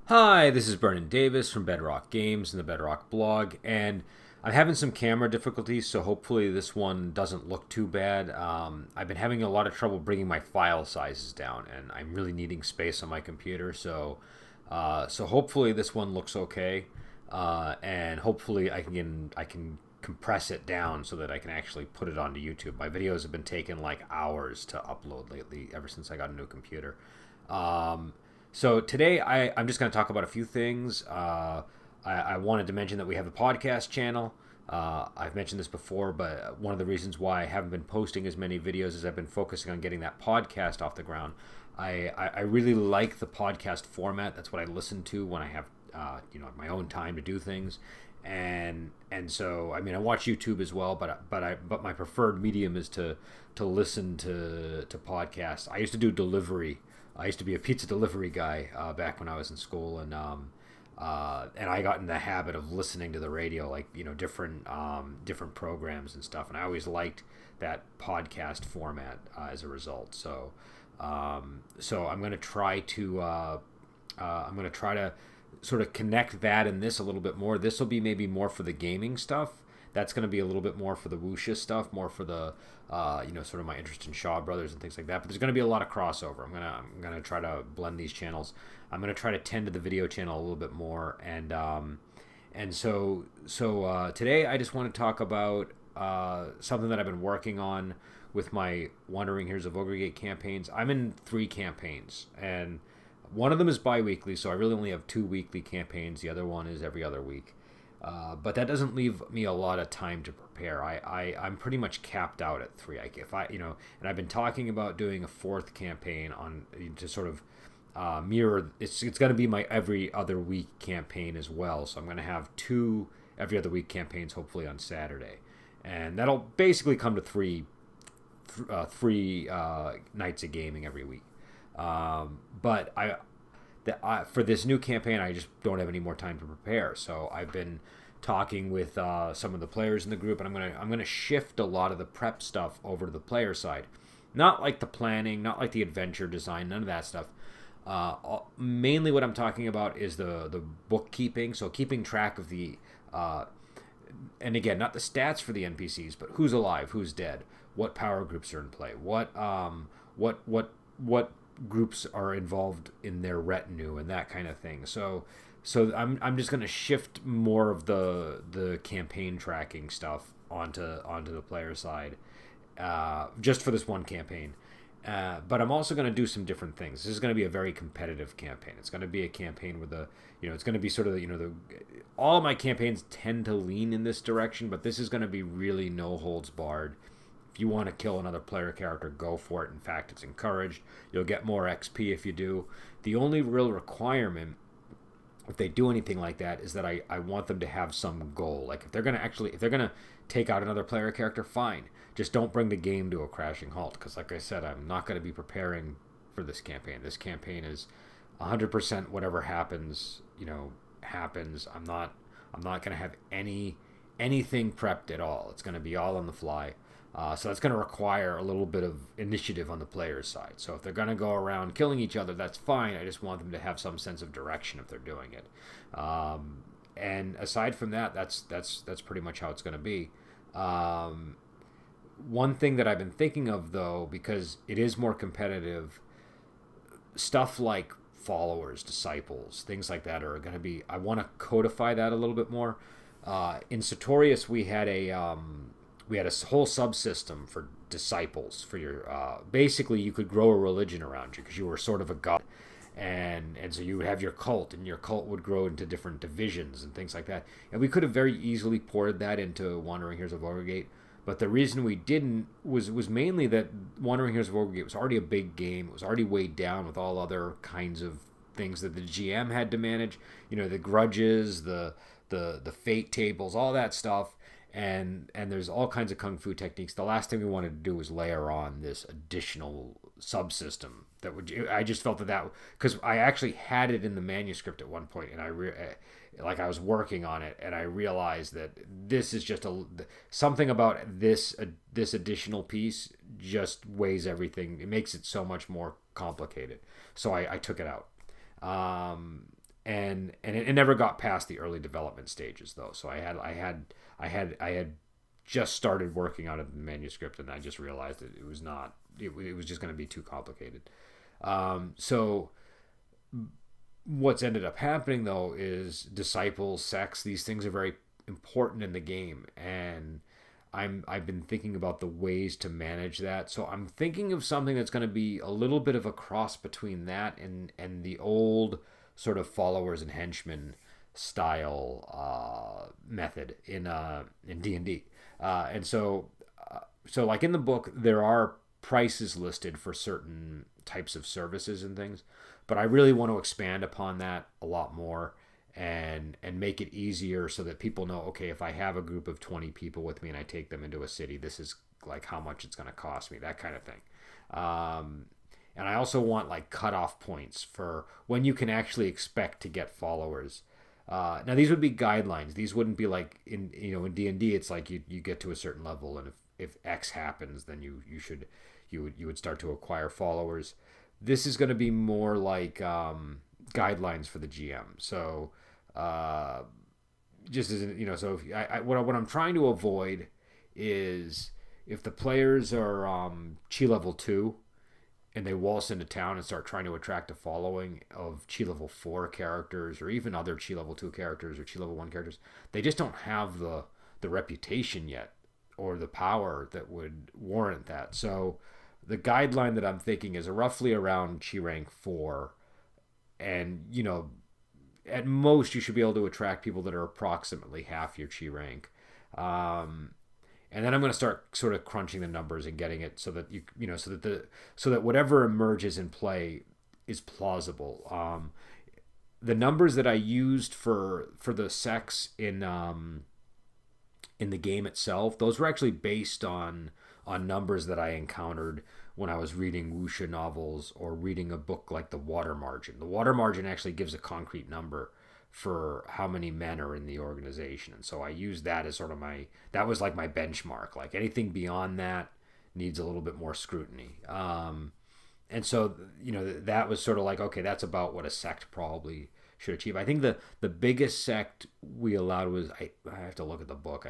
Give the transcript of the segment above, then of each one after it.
Hi, this is Brennan Davis from Bedrock Games and the Bedrock blog, and I'm having some camera difficulties, so hopefully this one doesn't look too bad. I've been having a lot of trouble bringing my file sizes down, and I'm really needing space on my computer, so hopefully this one looks okay, and hopefully I can compress it down so that I can actually put it onto YouTube. My videos have been taking like hours to upload lately, ever since I got a new computer. Um, so today I'm just going to talk about a few things. I wanted to mention that we have a podcast channel. I've mentioned this before, but one of the reasons why I haven't been posting as many videos is I've been focusing on getting that podcast off the ground. I really like the podcast format. That's what I listen to when I have my own time to do things, and so I mean I watch YouTube as well, but my preferred medium is to listen to podcasts. I used to do delivery. I used to be a pizza delivery guy back when I was in school, and I got in the habit of listening to the radio, like different programs and stuff, and I always liked that podcast format as a result. So I'm going to try to sort of connect that and this a little bit more. This will be maybe more for the gaming stuff. That's going to be a little bit more for the wuxia stuff, more for the sort of my interest in Shaw Brothers and things like that. But there's going to be a lot of crossover. I'm gonna try to blend these channels. I'm gonna try to tend to the video channel a little bit more. And today I just want to talk about something that I've been working on with my Wandering Heroes of Ogre campaigns. I'm in 3 campaigns, and one of them is bi-weekly, so I really only have 2 weekly campaigns. The other one is every other week. But that doesn't leave me a lot of time to prepare. I'm pretty much capped out at 3. And I've been talking about doing a 4th campaign on to sort of mirror. It's going to be my every other week campaign as well. So I'm going to have 2 every other week campaigns, hopefully on Saturday, and that'll basically come to three nights of gaming every week. But for this new campaign, I just don't have any more time to prepare. So I've been talking with some of the players in the group, and I'm gonna shift a lot of the prep stuff over to the player side. Not like the planning, not like the adventure design, none of that stuff. Mainly, what I'm talking about is the bookkeeping. So keeping track of and again, not the stats for the NPCs, but who's alive, who's dead, what power groups are in play, what groups are involved in their retinue and that kind of thing. So I'm just going to shift more of the campaign tracking stuff onto the player side, just for this one campaign. But I'm also going to do some different things. This is going to be a very competitive campaign. It's going to be a campaign with it's going to be sort of all my campaigns tend to lean in this direction, but this is going to be really no holds barred. If you want to kill another player character, go for it. In fact, it's encouraged. You'll get more XP if you do. The only real requirement, if they do anything like that, is that I want them to have some goal. Like if they're gonna take out another player character, fine. Just don't bring the game to a crashing halt. Because like I said, I'm not going to be preparing for this campaign. This campaign is 100% whatever happens, happens. I'm not going to have anything prepped at all. It's going to be all on the fly. So that's going to require a little bit of initiative on the player's side. So if they're going to go around killing each other, that's fine. I just want them to have some sense of direction if they're doing it. And aside from that, that's pretty much how it's going to be. One thing that I've been thinking of, though, because it is more competitive, stuff like followers, disciples, things like that are going to be. I want to codify that a little bit more. In Sartorius, we had a whole subsystem for disciples. For your basically, you could grow a religion around you because you were sort of a god, and so you would have your cult, and your cult would grow into different divisions and things like that. And we could have very easily ported that into Wandering Heroes of Ogregate, but the reason we didn't was mainly that Wandering Heroes of Ogregate was already a big game. It was already weighed down with all other kinds of things that the GM had to manage. The grudges, the fate tables, all that stuff. And there's all kinds of kung fu techniques. The last thing we wanted to do was layer on this additional subsystem that would. I just felt that because I actually had it in the manuscript at one point, and I was working on it, and I realized that this is just something about this additional piece just weighs everything. It makes it so much more complicated. So I took it out. and it never got past the early development stages though. So I had just started working on a manuscript, and I just realized that it was not. It was just going to be too complicated. So what's ended up happening though is disciples, sects. These things are very important in the game, and I've been thinking about the ways to manage that. So I'm thinking of something that's going to be a little bit of a cross between that and the old sort of followers and henchmen style method in D&D. So like in the book there are prices listed for certain types of services and things, but I really want to expand upon that a lot more and make it easier so that people know, okay, if I have a group of 20 people with me and I take them into a city, this is like how much it's going to cost me, that kind of thing. And I also want like cutoff points for when you can actually expect to get followers. Now these would be guidelines. These wouldn't be like in D&D. It's like you get to a certain level, and if X happens, then you would start to acquire followers. This is going to be more like guidelines for the GM. So just as so if what I'm trying to avoid is if the players are chi level 2 and they waltz into town and start trying to attract a following of chi level 4 characters or even other chi level 2 characters or chi level 1 characters, they just don't have the reputation yet or the power that would warrant that. So the guideline that I'm thinking is roughly around chi rank 4, and at most you should be able to attract people that are approximately half your chi rank. And then I'm going to start sort of crunching the numbers and getting it so that so that whatever emerges in play is plausible. The numbers that I used for the sex in the game itself, those were actually based on numbers that I encountered when I was reading wuxia novels or reading a book like The Water Margin. The Water Margin actually gives a concrete number for how many men are in the organization, and so I used that as sort of that was like my benchmark. Like anything beyond that needs a little bit more scrutiny. And so that was sort of like, okay, that's about what a sect probably should achieve. I think the biggest sect we allowed was I have to look at the book,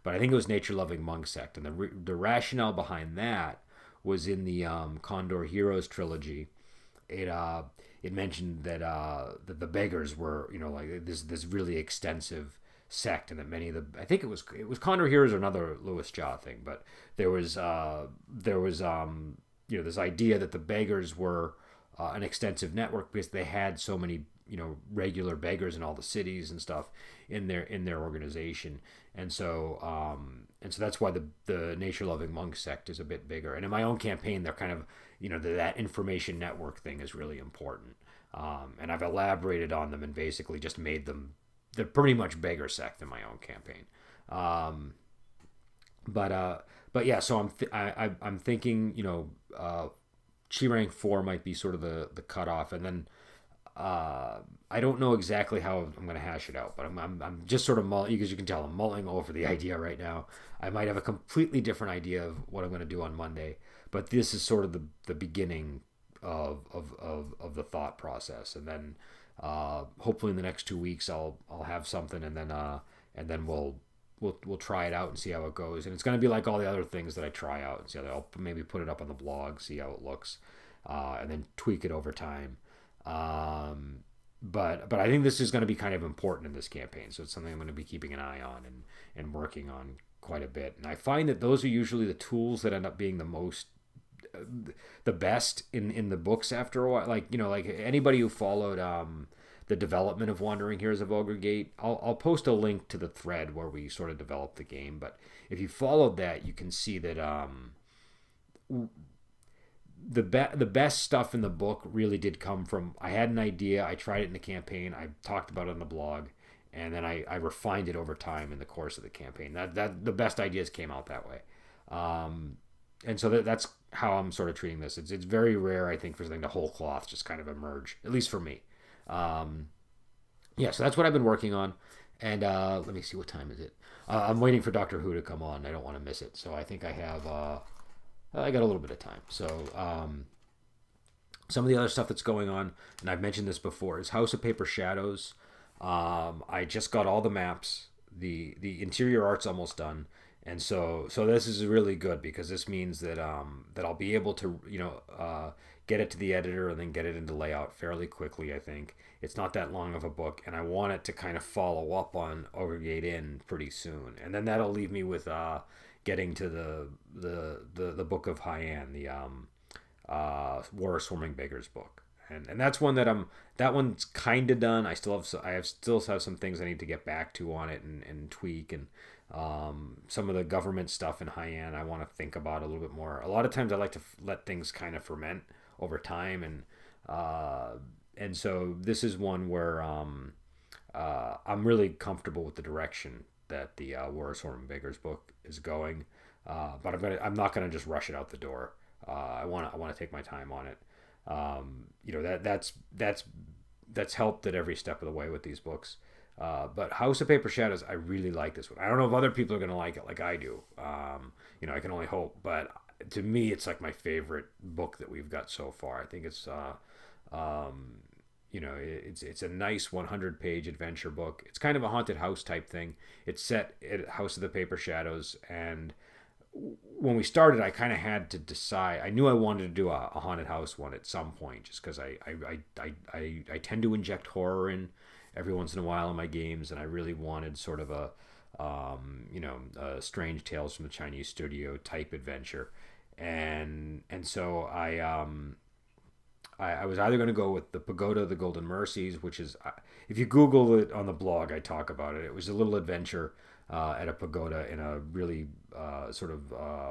but I think it was Nature Loving Monk sect, and the rationale behind that was in the Condor Heroes trilogy. It mentioned that the beggars were like this really extensive sect, and that many of the I think it was Condor Heroes or another Louis Jah thing, but there was this idea that the beggars were an extensive network because they had so many regular beggars in all the cities and stuff in their organization, and so that's why the Nature Loving Monk sect is a bit bigger. And in my own campaign, they're kind of that information network thing is really important, and I've elaborated on them and basically just made them they're pretty much beggar sect in my own campaign. But yeah, so I'm thinking chi rank 4 might be sort of the cutoff, and then I don't know exactly how I'm going to hash it out, but I'm just sort of because you can tell I'm mulling over the idea right now. I might have a completely different idea of what I'm going to do on Monday, but this is sort of the beginning of the thought process, and then hopefully in the next 2 weeks I'll have something, and then we'll try it out and see how it goes. And it's going to be like all the other things that I try out and see how I'll maybe put it up on the blog, see how it looks, and then tweak it over time. But I think this is going to be kind of important in this campaign, so it's something I'm going to be keeping an eye on and working on quite a bit. And I find that those are usually the tools that end up being the best in the books after a while. Like anybody who followed the development of Wandering Heroes of Ogre Gate, I'll post a link to the thread where we sort of developed the game. But if you followed that, you can see that the best stuff in the book really did come from, I had an idea, I tried it in the campaign, I talked about it on the blog, and then I refined it over time in the course of the campaign. That the best ideas came out that way. And so that's how I'm sort of treating this. It's very rare, I think, for something to whole cloth just kind of emerge, at least for me. Yeah, so that's what I've been working on. And let me see, what time is it? I'm waiting for Doctor Who to come on. I don't want to miss it. So I think I have... I got a little bit of time. So some of the other stuff that's going on, and I've mentioned this before, is House of Paper Shadows. I just got all the maps. The interior art's almost done, and so this is really good because this means that that I'll be able to get it to the editor and then get it into layout fairly quickly. I think it's not that long of a book, and I want it to kind of follow up on Ogre Inn pretty soon, and then that'll leave me with getting to the book of Haiyan, the War of Swarming Beggars book. And that's one that one's kind of done. Still have some things I need to get back to on it and tweak, and some of the government stuff in Haiyan I want to think about a little bit more. A lot of times I like to let things kind of ferment over time, and so this is one where I'm really comfortable with the direction that the War of Swarming Beggars book is going, but I'm not gonna just rush it out the door. I want to take my time on it. That's helped at every step of the way with these books. But House of Paper Shadows, I really like this one. I don't know if other people are going to like it like I do. I can only hope. But to me, it's like my favorite book that we've got so far. I think it's a nice 100-page adventure book. It's kind of a haunted house type thing. It's set at House of the Paper Shadows, and when we started, I kind of had to decide. I knew I wanted to do a haunted house one at some point, just because I tend to inject horror in every once in a while in my games, and I really wanted sort of a Strange Tales from the Chinese Studio type adventure, and so I was either going to go with the Pagoda of the Golden Mercies, which is, if you Google it on the blog, I talk about it. It was a little adventure at a pagoda in a really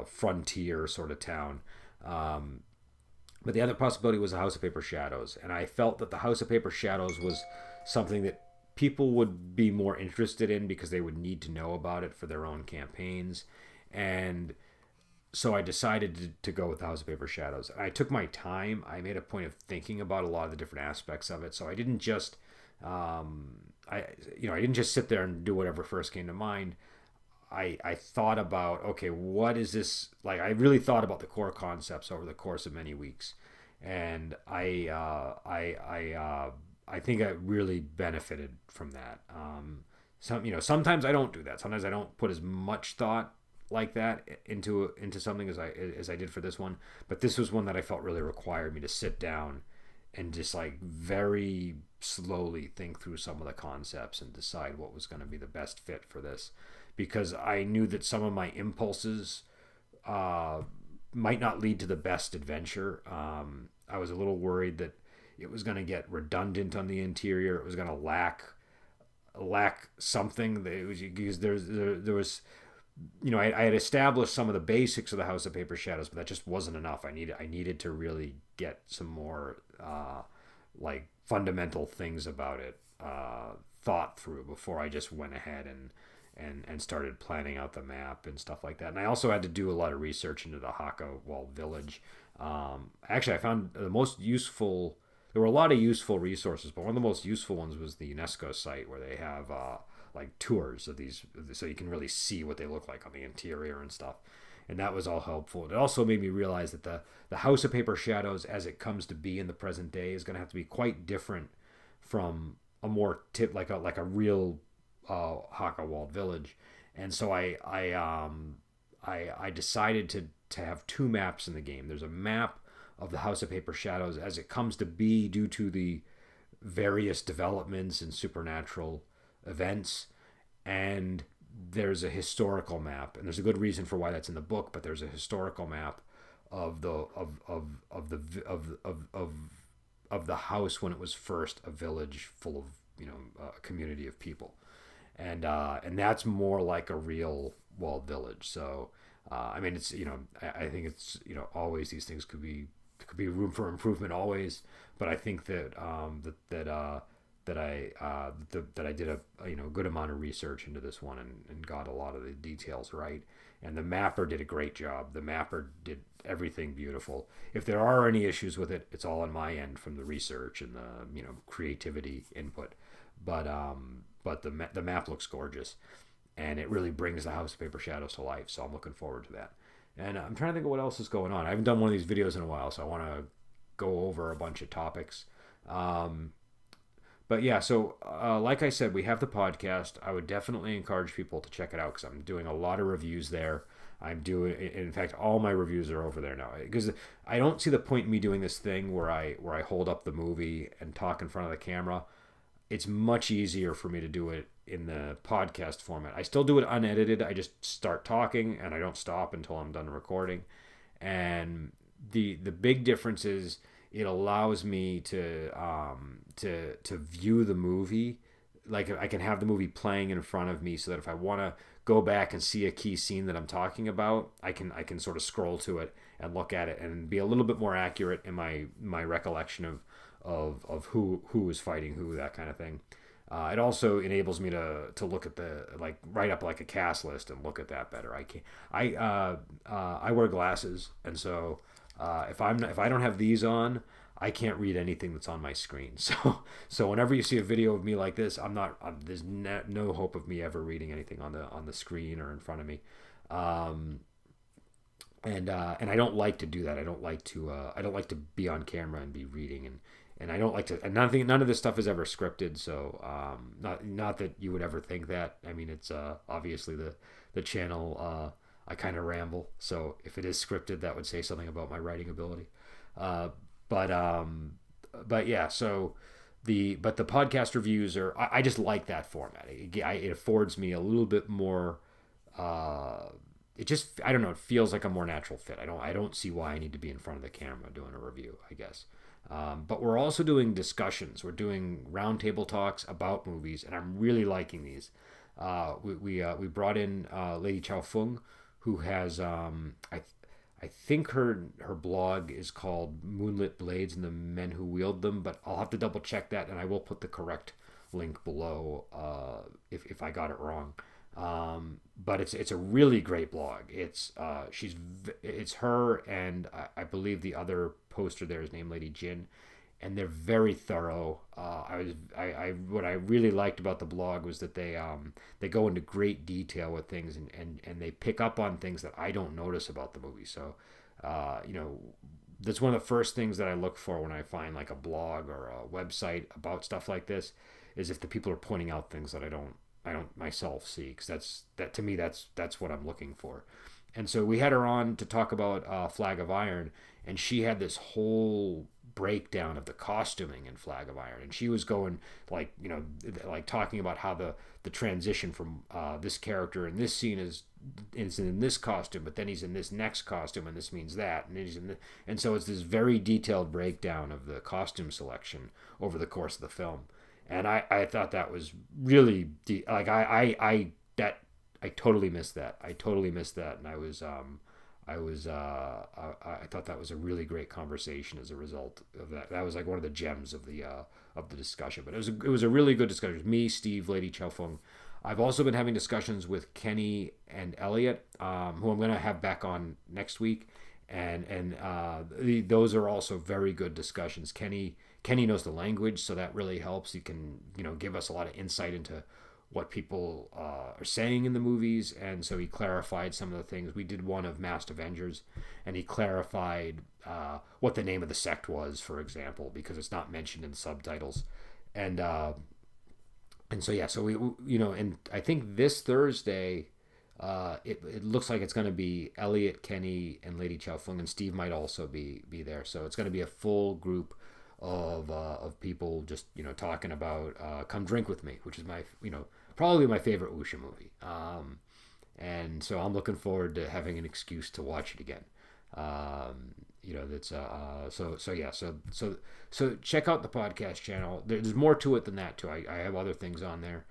frontier sort of town. But the other possibility was the House of Paper Shadows. And I felt that the House of Paper Shadows was something that people would be more interested in because they would need to know about it for their own campaigns. And so I decided to go with the House of Paper Shadows. And I took my time. I made a point of thinking about a lot of the different aspects of it. So I didn't just I didn't just sit there and do whatever first came to mind. I thought about, okay, what is this like? I really thought about the core concepts over the course of many weeks, and I think I really benefited from that. Sometimes I don't do that. Sometimes I don't put as much thought like that into something as I did for this one. But this was one that I felt really required me to sit down and just like very slowly think through some of the concepts and decide what was going to be the best fit for this, because I knew that some of my impulses might not lead to the best adventure. I was a little worried that it was going to get redundant on the interior. It was going to lack something. Because there was I had established some of the basics of the House of Paper Shadows, but that just wasn't enough. I needed to really get some more like fundamental things about it thought through before I just went ahead and started planning out the map and stuff like that. And I also had to do a lot of research into the Hakka Walled Village. Actually, I found the most useful. There were a lot of useful resources, but one of the most useful ones was the UNESCO site, where they have like tours of these, so you can really see what they look like on the interior and stuff. And that was all helpful. It also made me realize that the House of Paper Shadows, as it comes to be in the present day, is going to have to be quite different from a more like a real Hakka Walled Village. And so I decided to have two maps in the game. There's a map of the House of Paper Shadows as it comes to be due to the various developments and supernatural events, and there's a historical map, and there's a good reason for why that's in the book. But there's a historical map of the house when it was first a village full of a community of people, and that's more like a real walled village. So I mean, it's I think it's always these things could be room for improvement always, but I think that that I did a good amount of research into this one and got a lot of the details right. And the mapper did a great job. The mapper did everything beautiful. If there are any issues with it, it's all on my end from the research and the creativity input. But the map looks gorgeous, and it really brings the House of Paper Shadows to life. So I'm looking forward to that. And I'm trying to think of what else is going on. I haven't done one of these videos in a while, so I want to go over a bunch of topics. But yeah, so like I said, we have the podcast. I would definitely encourage people to check it out because I'm doing a lot of reviews there. I'm doing, in fact, all my reviews are over there now because I don't see the point in me doing this thing where I hold up the movie and talk in front of the camera. It's much easier for me to do it in the podcast format. I still do it unedited. I just start talking and I don't stop until I'm done recording. And the big difference is it allows me to view the movie. Like I can have the movie playing in front of me so that if I want to go back and see a key scene that I'm talking about, I can sort of scroll to it and look at it and be a little bit more accurate in my recollection of who is fighting who, that kind of thing. It also enables me to look at the, like, write up like a cast list and look at that better. I wear glasses, and so if I don't have these on, I can't read anything that's on my screen. So whenever you see a video of me like this, there's no hope of me ever reading anything on the screen or in front of me. And I don't like to do that. I don't like to be on camera and be reading, and I don't like to, and none of this stuff is ever scripted. So not that you would ever think that. I mean, it's obviously the channel. I kind of ramble, so if it is scripted, that would say something about my writing ability. Uh, but yeah, so the podcast reviews are, I just like that format. It affords me a little bit more. It just, I don't know, it feels like a more natural fit. I don't see why I need to be in front of the camera doing a review, I guess. But we're also doing discussions. We're doing roundtable talks about movies, and I'm really liking these. We brought in Lady Chow Fung, who has I think her blog is called Moonlit Blades and the Men Who Wield Them, but I'll have to double check that, and I will put the correct link below if I got it wrong. But it's a really great blog. It's her, and I believe the other poster there is named Lady Jin, and they're very thorough. What I really liked about the blog was that they go into great detail with things, and they pick up on things that I don't notice about the movie. So, that's one of the first things that I look for when I find like a blog or a website about stuff like this, is if the people are pointing out things that I don't myself see, because that to me that's what I'm looking for. And so we had her on to talk about Flag of Iron, and she had this whole breakdown of the costuming in Flag of Iron, and she was going like talking about how the transition from this character in this scene is in this costume, but then he's in this next costume, and this means that, and he's and so it's this very detailed breakdown of the costume selection over the course of the film. And I thought that was really I totally missed that. And I thought that was a really great conversation as a result of that. That was like one of the gems of the discussion. But it was a really good discussion. Me, Steve, Lady Chow Fung. I've also been having discussions with Kenny and Elliot, who I'm going to have back on next week, and those are also very good discussions. Kenny knows the language, so that really helps. He can, give us a lot of insight into what people are saying in the movies, and so he clarified some of the things. We did one of Masked Avengers, and he clarified what the name of the sect was, for example, because it's not mentioned in the subtitles, and so yeah, so and I think this Thursday, it looks like it's going to be Elliot, Kenny, and Lady Chow Fung, and Steve might also be there. So it's going to be a full group of people just talking about Come Drink With Me, which is my probably my favorite wuxia movie, and so I'm looking forward to having an excuse to watch it again. That's so check out the podcast channel. There's more to it than that too. I have other things on there.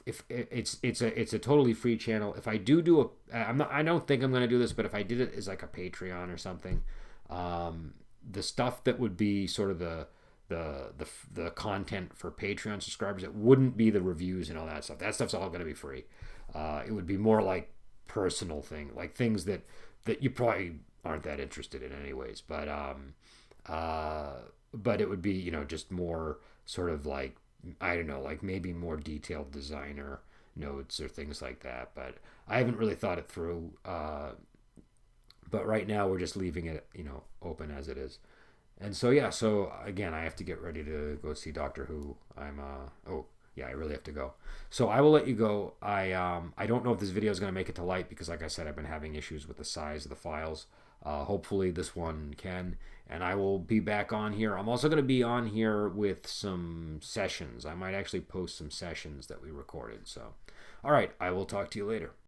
If it's a totally free channel. If I do I don't think I'm going to do this, but if I did it as like a Patreon or something, the stuff that would be sort of the content for Patreon subscribers, it wouldn't be the reviews and all that stuff. That stuff's all going to be free. It would be more like personal thing, like things that you probably aren't that interested in anyways. But it would be just more sort of like, I don't know, like maybe more detailed designer notes or things like that. But I haven't really thought it through. But right now we're just leaving it, open as it is. And so yeah, so again, I have to get ready to go see Doctor Who. Oh yeah, I really have to go. So I will let you go. I don't know if this video is going to make it to light because like I said, I've been having issues with the size of the files. Hopefully this one can, and I will be back on here. I'm also going to be on here with some sessions. I might actually post some sessions that we recorded. So, all right, I will talk to you later.